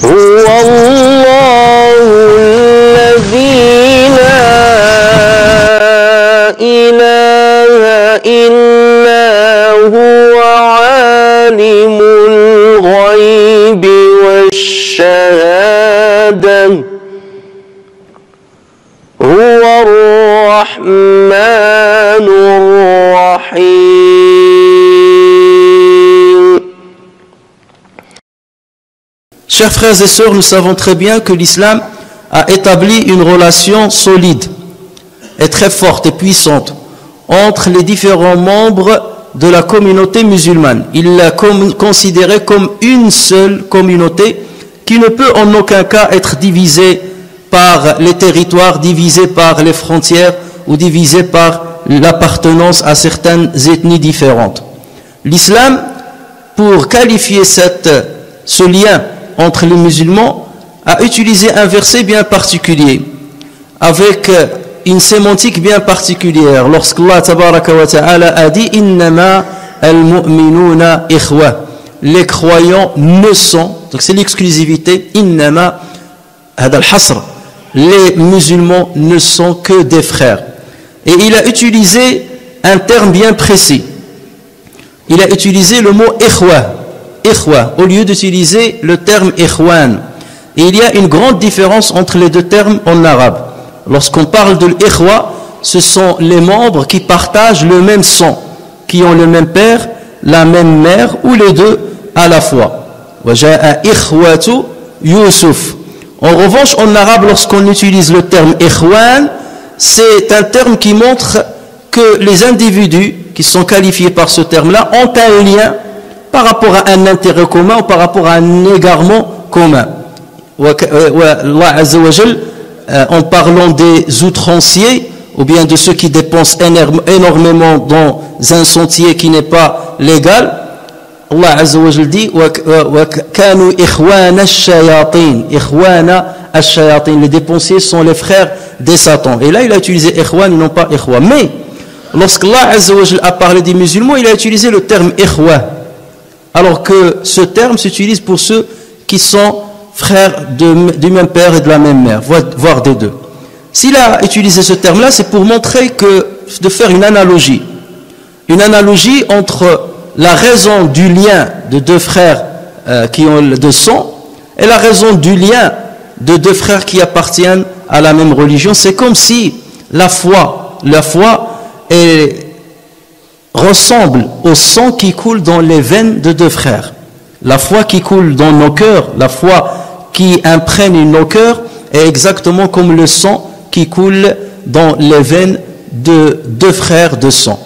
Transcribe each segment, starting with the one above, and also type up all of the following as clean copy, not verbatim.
هو الله الذي لا إله إلا هو عالم الغيب والشهادة هو الرحمن الرحيم. Chers frères et sœurs, nous savons très bien que l'islam a établi une relation solide et très forte et puissante entre les différents membres de la communauté musulmane. Il l'a considérée comme une seule communauté qui ne peut en aucun cas être divisée par les territoires, divisée par les frontières ou divisée par l'appartenance à certaines ethnies différentes. L'islam, pour qualifier ce lien entre les musulmans, a utilisé un verset bien particulier, avec une sémantique bien particulière. Lorsqu'Allah tabaraka wa ta'ala a dit « Innama al-mu'minuna ikhwa » les croyants ne sont, donc c'est l'exclusivité, « Innama hada al-hasr » les musulmans ne sont que des frères. Et il a utilisé un terme bien précis. Il a utilisé le mot « ikhwa » au lieu d'utiliser le terme ikhwan. Et il y a une grande différence entre les deux termes en arabe. Lorsqu'on parle de l'ikhwa, ce sont les membres qui partagent le même sang, qui ont le même père, la même mère, ou les deux à la fois. Waja'a ikhwatu Yusuf. En revanche, en arabe, lorsqu'on utilise le terme ikhwan, c'est un terme qui montre que les individus qui sont qualifiés par ce terme-là ont un lien par rapport à un intérêt commun ou par rapport à un égarement commun. Allah Azza wa Jal, en parlant des outranciers ou bien de ceux qui dépensent énormément dans un sentier qui n'est pas légal, Allah Azza wa Jal dit وَكَانُوا إِخْوَانَ الشَّيَاطِينَ إِخْوَانَ الشَّيَاطِينَ les dépensiers sont les frères des satans. Et là il a utilisé ikhwan et non pas ikhwa. Mais lorsqu'Allah Azza wa Jal a parlé des musulmans, il a utilisé le terme ikhwa, alors que ce terme s'utilise pour ceux qui sont frères du même père et de la même mère, voire des deux. S'il a utilisé ce terme-là, c'est pour montrer de faire une analogie entre la raison du lien de deux frères qui ont de sang et la raison du lien de deux frères qui appartiennent à la même religion. C'est comme si la foi ressemble au sang qui coule dans les veines de deux frères. La foi qui coule dans nos cœurs, la foi qui imprègne nos cœurs est exactement comme le sang qui coule dans les veines de deux frères de sang.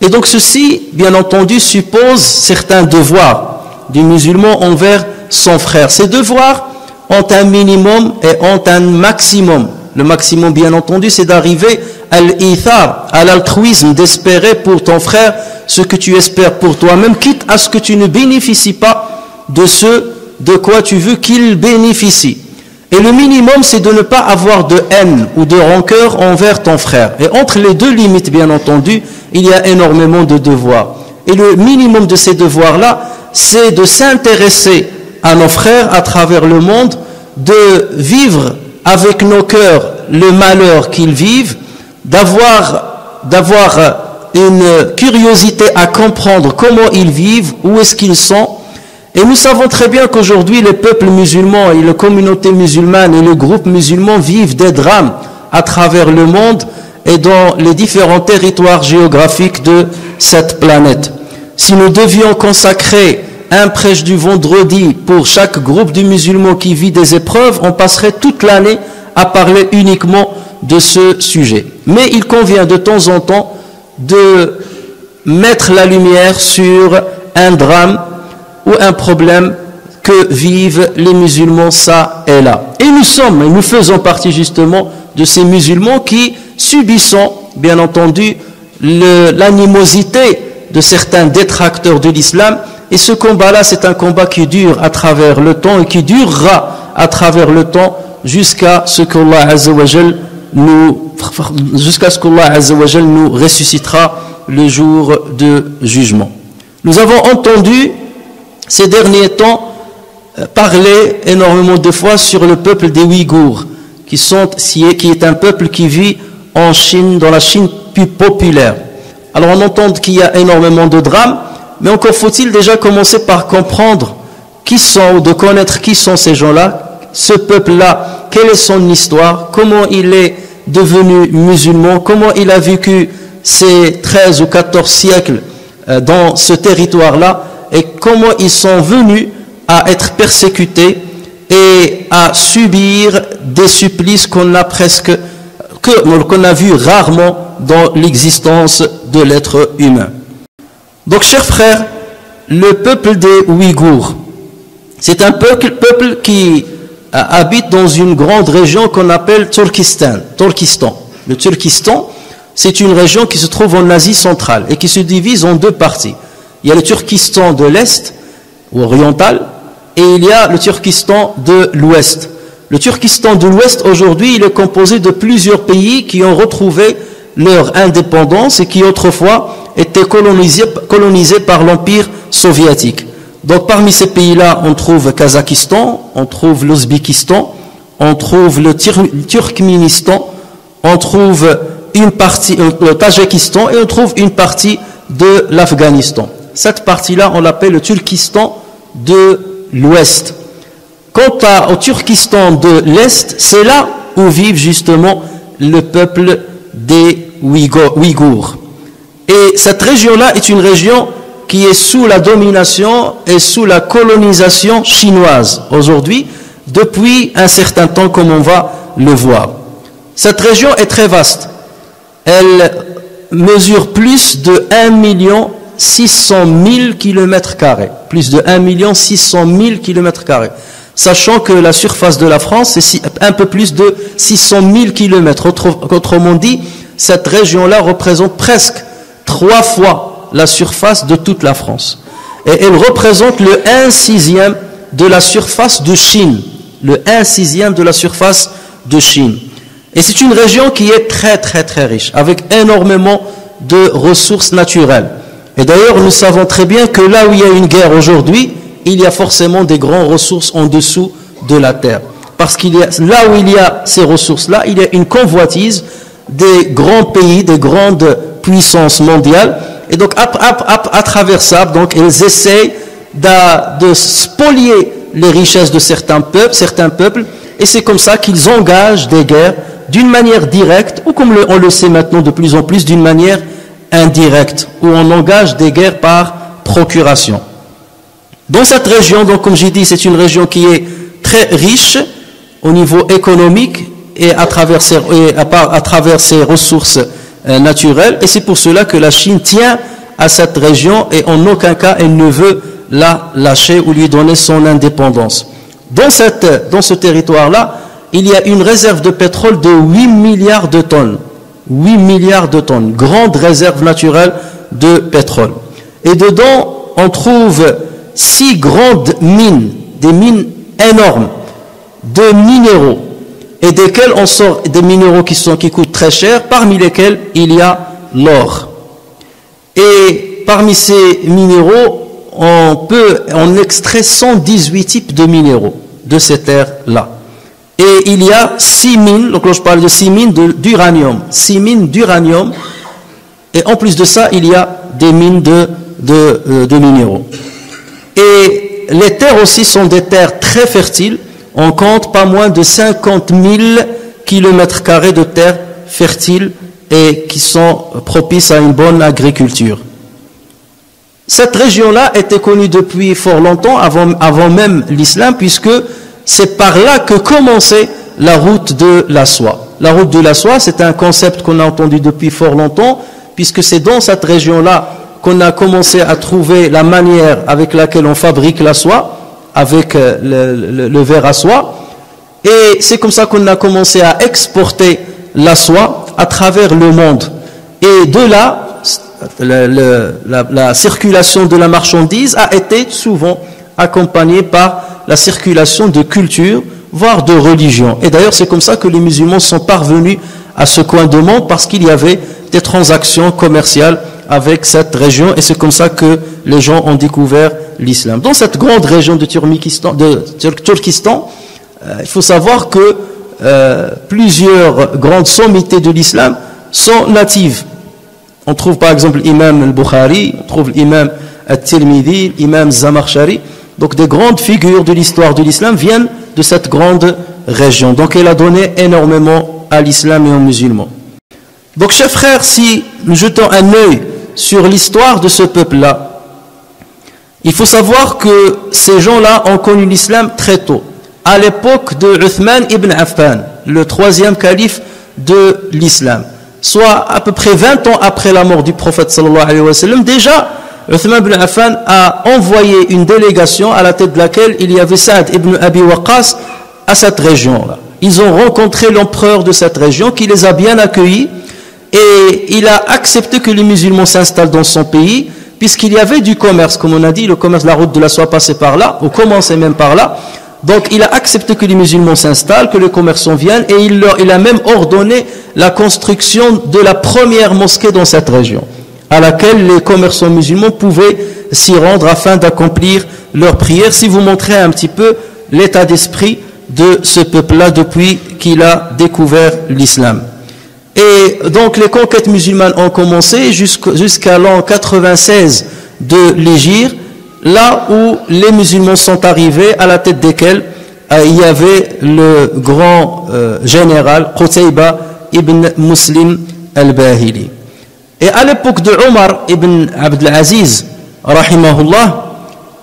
Et donc ceci, bien entendu, suppose certains devoirs du musulman envers son frère. Ces devoirs ont un minimum et ont un maximum. Le maximum, bien entendu, c'est d'arriver à l'ithar, à l'altruisme, d'espérer pour ton frère ce que tu espères pour toi-même, quitte à ce que tu ne bénéficies pas de ce de quoi tu veux qu'il bénéficie. Et le minimum, c'est de ne pas avoir de haine ou de rancœur envers ton frère. Et entre les deux limites, bien entendu, il y a énormément de devoirs. Et le minimum de ces devoirs-là, c'est de s'intéresser à nos frères à travers le monde, de vivre avec nos cœurs le malheur qu'ils vivent, d'avoir une curiosité à comprendre comment ils vivent, où est-ce qu'ils sont. Et nous savons très bien qu'aujourd'hui les peuples musulmans et les communautés musulmanes et les groupes musulmans vivent des drames à travers le monde et dans les différents territoires géographiques de cette planète. Si nous devions consacrer un prêche du vendredi pour chaque groupe de musulmans qui vit des épreuves, on passerait toute l'année à parler uniquement de ce sujet. Mais il convient de temps en temps de mettre la lumière sur un drame ou un problème que vivent les musulmans ça et là. Et nous faisons partie justement de ces musulmans qui subissons, bien entendu, l'animosité de certains détracteurs de l'islam. Et ce combat-là, c'est un combat qui dure à travers le temps et qui durera à travers le temps jusqu'à ce qu'Allah Azza wa Jal nous ressuscitera le jour de jugement. Nous avons entendu ces derniers temps parlé énormément de fois sur le peuple des Ouïghours, qui est un peuple qui vit en Chine, dans la Chine plus populaire. Alors on entend qu'il y a énormément de drames, mais encore faut-il déjà commencer par comprendre qui sont, ou de connaître qui sont ces gens-là, ce peuple-là, quelle est son histoire, comment il est devenu musulman, comment il a vécu ces 13 ou 14 siècles dans ce territoire-là, et comment ils sont venus à être persécutés et à subir des supplices qu'on a vu rarement dans l'existence de l'être humain. Donc, chers frères, le peuple des Ouïghours, c'est un peuple qui habite dans une grande région qu'on appelle Turkistan. Le Turkistan, c'est une région qui se trouve en Asie centrale et qui se divise en deux parties. Il y a le Turkistan de l'Est, ou oriental, et il y a le Turkistan de l'Ouest. Le Turkistan de l'Ouest, aujourd'hui, il est composé de plusieurs pays qui ont retrouvé leur indépendance et qui autrefois étaient colonisés par l'Empire soviétique. Donc parmi ces pays-là, on trouve le Kazakhstan, on trouve l'Ouzbékistan, on trouve le Turkménistan, on trouve une partie, le Tadjikistan, et on trouve une partie de l'Afghanistan. Cette partie-là, on l'appelle le Turkistan de l'Ouest. Quant au Turkistan de l'Est, c'est là où vivent justement le peuple des Ouïghours. Et cette région-là est une région qui est sous la domination et sous la colonisation chinoise aujourd'hui, depuis un certain temps, comme on va le voir. Cette région est très vaste. Elle mesure plus de 1 600 000 km². Plus de 1 600 000 km². Sachant que la surface de la France, c'est un peu plus de 600 000 km. Autrement dit, cette région-là représente presque 3 fois la surface de toute la France. Et elle représente le 1/6 de la surface de Chine. Le 1/6 de la surface de Chine. Et c'est une région qui est très très très riche, avec énormément de ressources naturelles. Et d'ailleurs, nous savons très bien que là où il y a une guerre aujourd'hui, il y a forcément des grandes ressources en dessous de la terre. Parce qu'il y a, là où il y a ces ressources-là, il y a une convoitise des grands pays, des grandes puissances mondiales. Et donc, à travers ça, donc, ils essayent de spolier les richesses de certains peuples, et c'est comme ça qu'ils engagent des guerres d'une manière directe, ou comme on le sait maintenant de plus en plus, d'une manière indirecte, où on engage des guerres par procuration. Dans cette région, donc, comme j'ai dit, c'est une région qui est très riche au niveau économique et à travers ses ressources naturelles, et c'est pour cela que la Chine tient à cette région et en aucun cas elle ne veut la lâcher ou lui donner son indépendance. Dans ce territoire-là, il y a une réserve de pétrole de 8 milliards de tonnes. 8 milliards de tonnes, grande réserve naturelle de pétrole. Et dedans, on trouve 6 grandes mines, des mines énormes, de minéraux, et desquels on sort des minéraux qui coûtent très cher, parmi lesquels il y a l'or. Et parmi ces minéraux, on extrait 118 types de minéraux de ces terres-là. Et il y a 6 mines, donc là je parle de 6 mines d'uranium. 6 mines d'uranium, et en plus de ça, il y a des mines de minéraux. Et les terres aussi sont des terres très fertiles. On compte pas moins de 50 000 km² de terres fertiles et qui sont propices à une bonne agriculture. Cette région-là était connue depuis fort longtemps, avant même l'islam, puisque c'est par là que commençait la route de la soie. La route de la soie, c'est un concept qu'on a entendu depuis fort longtemps, puisque c'est dans cette région-là qu'on a commencé à trouver la manière avec laquelle on fabrique la soie, avec le ver à soie. Et c'est comme ça qu'on a commencé à exporter la soie à travers le monde. Et de là, la circulation de la marchandise a été souvent accompagnée par la circulation de culture, voire de religion. Et d'ailleurs, c'est comme ça que les musulmans sont parvenus à ce coin de monde, parce qu'il y avait des transactions commerciales avec cette région, et c'est comme ça que les gens ont découvert l'islam. Dans cette grande région de Turkistan, il faut savoir que plusieurs grandes sommités de l'islam sont natives. On trouve par exemple l'imam al-Bukhari, on trouve l'imam al-Tirmidhi, l'imam Zamakhshari. Donc des grandes figures de l'histoire de l'islam viennent de cette grande région. Donc elle a donné énormément à l'islam et aux musulmans. Donc chers frères, si nous jetons un œil sur l'histoire de ce peuple-là, il faut savoir que ces gens-là ont connu l'islam très tôt, à l'époque de Uthman ibn Affan, le troisième calife de l'islam, soit à peu près 20 ans après la mort du prophète sallallahu alayhi wa sallam. Déjà, Uthman ibn Affan a envoyé une délégation à la tête de laquelle il y avait Saad ibn Abi Waqqas à cette région-là. Ils ont rencontré l'empereur de cette région qui les a bien accueillis et il a accepté que les musulmans s'installent dans son pays puisqu'il y avait du commerce, comme on a dit, le commerce de la route de la soie passait par là, ou commençait même par là. Donc il a accepté que les musulmans s'installent, que les commerçants viennent, et il a même ordonné la construction de la première mosquée dans cette région, à laquelle les commerçants musulmans pouvaient s'y rendre afin d'accomplir leurs prières. Si vous montrez un petit peu l'état d'esprit de ce peuple-là depuis qu'il a découvert l'islam. Et donc les conquêtes musulmanes ont commencé jusqu'à l'an 96 de l'Hégire, là où les musulmans sont arrivés, à la tête desquels il y avait le grand général Qutayba ibn Muslim al-Bahili. Et à l'époque de Omar ibn Abdel Aziz, rahimahullah,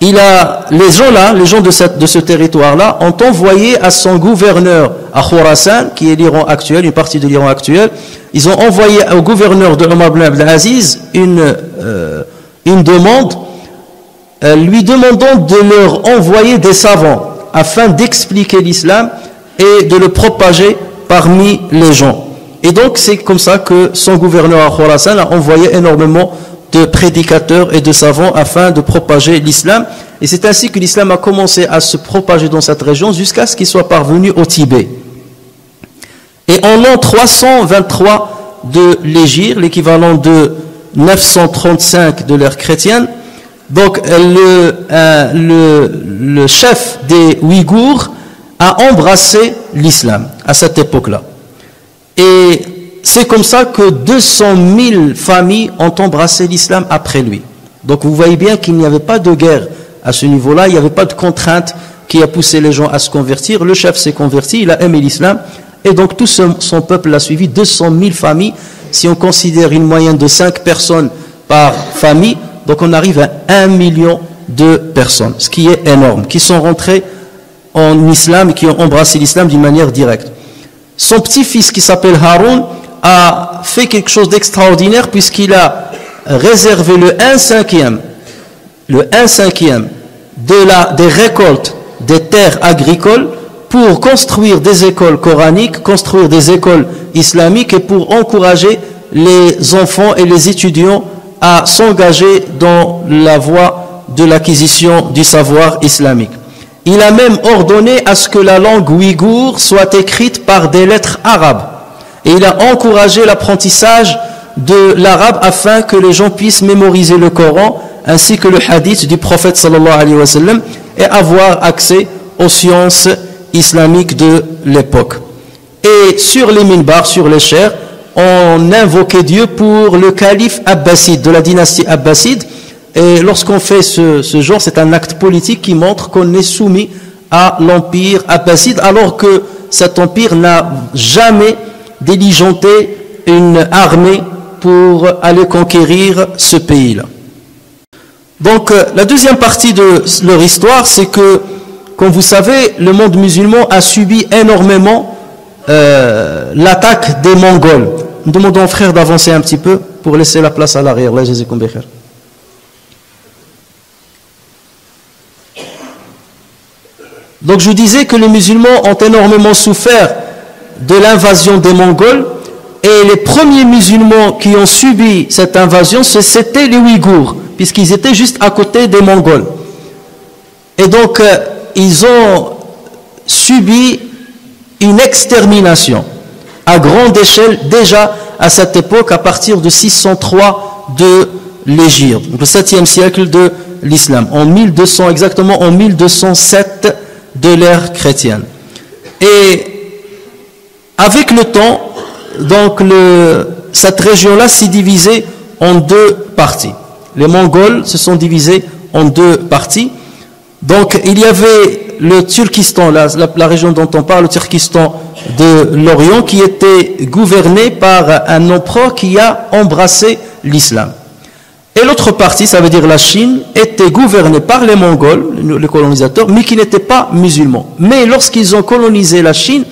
les gens de ce territoire-là, ont envoyé à son gouverneur à Khurasan, qui est l'Iran actuel, une partie de l'Iran actuel, ils ont envoyé au gouverneur de Omar ibn Abdel Aziz une demande, lui demandant de leur envoyer des savants afin d'expliquer l'islam et de le propager parmi les gens. Et donc c'est comme ça que son gouverneur à Khurasan a envoyé énormément de prédicateurs et de savants afin de propager l'islam. Et c'est ainsi que l'islam a commencé à se propager dans cette région jusqu'à ce qu'il soit parvenu au Tibet. Et en l'an 323 de l'Hégire, l'équivalent de 935 de l'ère chrétienne, donc le chef des Ouïghours a embrassé l'islam à cette époque-là. Et c'est comme ça que 200 000 familles ont embrassé l'islam après lui. Donc vous voyez bien qu'il n'y avait pas de guerre à ce niveau-là, il n'y avait pas de contrainte qui a poussé les gens à se convertir. Le chef s'est converti, il a aimé l'islam, et donc tout son peuple l'a suivi. 200 000 familles, si on considère une moyenne de 5 personnes par famille, donc on arrive à 1 million de personnes, ce qui est énorme, qui sont rentrées en islam et qui ont embrassé l'islam d'une manière directe. Son petit-fils qui s'appelle Haroun a fait quelque chose d'extraordinaire puisqu'il a réservé le 1/5 des récoltes des terres agricoles pour construire des écoles coraniques, construire des écoles islamiques et pour encourager les enfants et les étudiants à s'engager dans la voie de l'acquisition du savoir islamique. Il a même ordonné à ce que la langue ouïghour soit écrite par des lettres arabes. Et il a encouragé l'apprentissage de l'arabe afin que les gens puissent mémoriser le Coran ainsi que le hadith du prophète sallallahu alayhi wa sallam et avoir accès aux sciences islamiques de l'époque. Et sur les minbars, sur les chairs, on invoquait Dieu pour le calife abbasside, de la dynastie abbasside. Et lorsqu'on fait ce genre, c'est un acte politique qui montre qu'on est soumis à l'empire abbasside, alors que cet empire n'a jamais diligenté une armée pour aller conquérir ce pays-là. Donc la deuxième partie de leur histoire, c'est que, comme vous savez, le monde musulman a subi énormément l'attaque des Mongols. Nous demandons aux frères d'avancer un petit peu pour laisser la place à l'arrière. Là, jazakum bi khair. Donc je disais que les musulmans ont énormément souffert de l'invasion des Mongols, et les premiers musulmans qui ont subi cette invasion, c'était les Ouïghours, puisqu'ils étaient juste à côté des Mongols. Et donc ils ont subi une extermination à grande échelle déjà à cette époque, à partir de 603 de l'Hégire, donc le 7e siècle de l'islam, en 1200, exactement en 1207 de l'ère chrétienne. Et avec le temps, donc cette région-là s'est divisée en deux parties. Les Mongols se sont divisés en deux parties. Donc il y avait le Turkestan, la région dont on parle, le Turkestan de l'Orient, qui était gouverné par un empereur qui a embrassé l'islam. Et l'autre partie, ça veut dire la Chine, était gouvernée par les Mongols, les colonisateurs, mais qui n'étaient pas musulmans. Mais lorsqu'ils ont colonisé la Chine,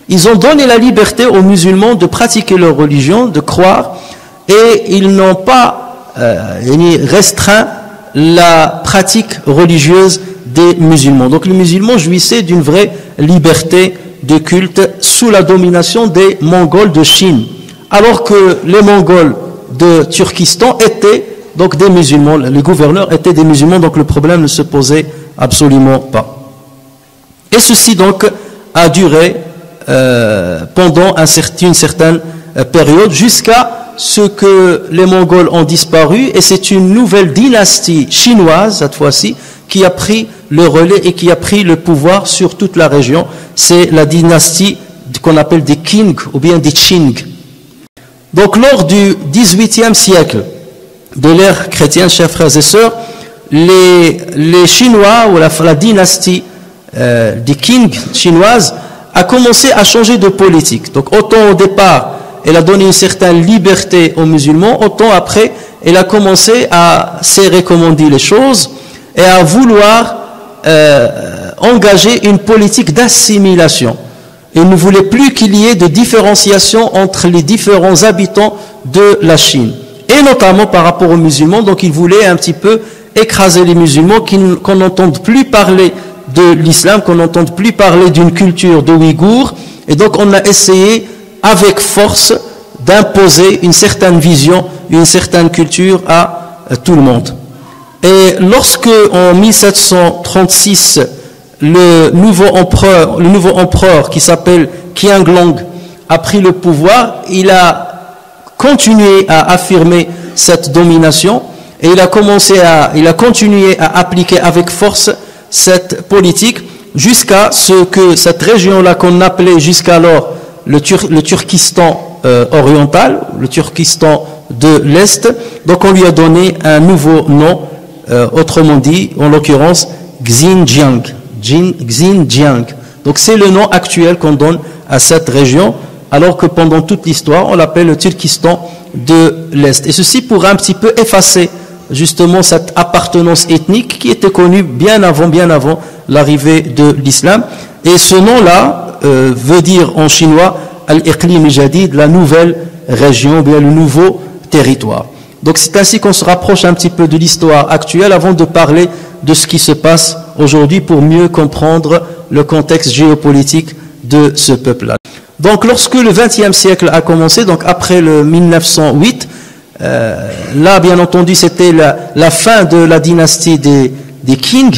ils ont donné la liberté aux musulmans de pratiquer leur religion, de croire, et ils n'ont pas restreint la pratique religieuse des musulmans. Donc les musulmans jouissaient d'une vraie liberté de culte sous la domination des Mongols de Chine, alors que les Mongols de Turkestan étaient donc des musulmans, les gouverneurs étaient des musulmans, donc le problème ne se posait absolument pas. Et ceci donc a duré pendant une certaine période, jusqu'à ce que les Mongols ont disparu, et c'est une nouvelle dynastie chinoise, cette fois-ci, qui a pris le relais et qui a pris le pouvoir sur toute la région. C'est la dynastie qu'on appelle des Qing ou bien des Qing. Donc lors du XVIIIe siècle de l'ère chrétienne, chers frères et sœurs, les Chinois ou la dynastie des Qing chinoise a commencé à changer de politique. Donc autant au départ, elle a donné une certaine liberté aux musulmans, autant après, elle a commencé à serrer, comme on dit, les choses, et à vouloir engager une politique d'assimilation. Il ne voulait plus qu'il y ait de différenciation entre les différents habitants de la Chine, et notamment par rapport aux musulmans. Donc il voulait un petit peu écraser les musulmans, qu'on n'entende plus parler de l'islam, qu'on n'entende plus parler d'une culture de Ouïghours. Et donc on a essayé avec force d'imposer une certaine vision, une certaine culture à tout le monde. Et lorsque en 1736 le nouveau empereur qui s'appelle Qianlong a pris le pouvoir, il a continué à affirmer cette domination, et il a continué à appliquer avec force cette politique, jusqu'à ce que cette région-là qu'on appelait jusqu'alors le Turkestan oriental, le Turkestan de l'Est, donc on lui a donné un nouveau nom, autrement dit, en l'occurrence, Xinjiang. Xinjiang. Donc c'est le nom actuel qu'on donne à cette région, alors que pendant toute l'histoire, on l'appelle le Turkestan de l'Est. Et ceci pour un petit peu effacer justement cette appartenance ethnique qui était connue bien avant l'arrivée de l'islam. Et ce nom-là veut dire en chinois Al-Iqlim Jadid, la nouvelle région, bien le nouveau territoire. Donc c'est ainsi qu'on se rapproche un petit peu de l'histoire actuelle avant de parler de ce qui se passe aujourd'hui pour mieux comprendre le contexte géopolitique de ce peuple-là. Donc lorsque le XXe siècle a commencé, donc après le 1908, là bien entendu c'était la fin de la dynastie des Qing,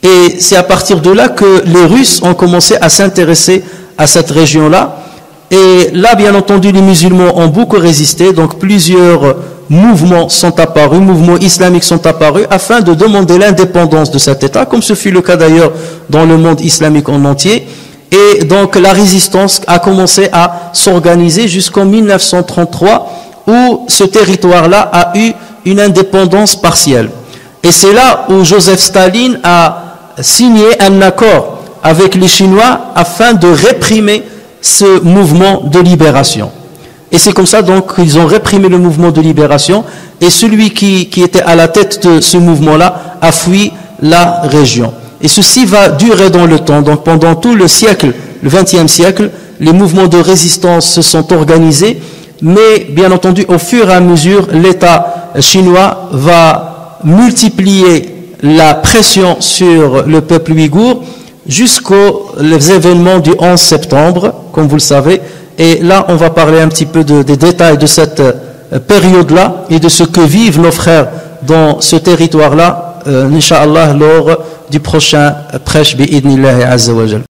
et c'est à partir de là que les Russes ont commencé à s'intéresser à cette région-là. Et là, bien entendu, les musulmans ont beaucoup résisté, donc plusieurs mouvements sont apparus, mouvements islamiques sont apparus, afin de demander l'indépendance de cet État, comme ce fut le cas d'ailleurs dans le monde islamique en entier. Et donc la résistance a commencé à s'organiser jusqu'en 1933, où ce territoire-là a eu une indépendance partielle. Et c'est là où Joseph Staline a signé un accord avec les Chinois afin de réprimer ce mouvement de libération. Et c'est comme ça donc qu'ils ont réprimé le mouvement de libération, et celui qui était à la tête de ce mouvement-là a fui la région. Et ceci va durer dans le temps. Donc pendant tout le siècle, le XXe siècle, les mouvements de résistance se sont organisés, mais bien entendu au fur et à mesure, l'État chinois va multiplier la pression sur le peuple ouïghour jusqu'aux événements du 11 septembre, comme vous le savez. Et là, on va parler un petit peu des détails de cette période-là et de ce que vivent nos frères dans ce territoire-là, Inch'Allah, lors du prochain prêche bi'idnillahi azza wa jal.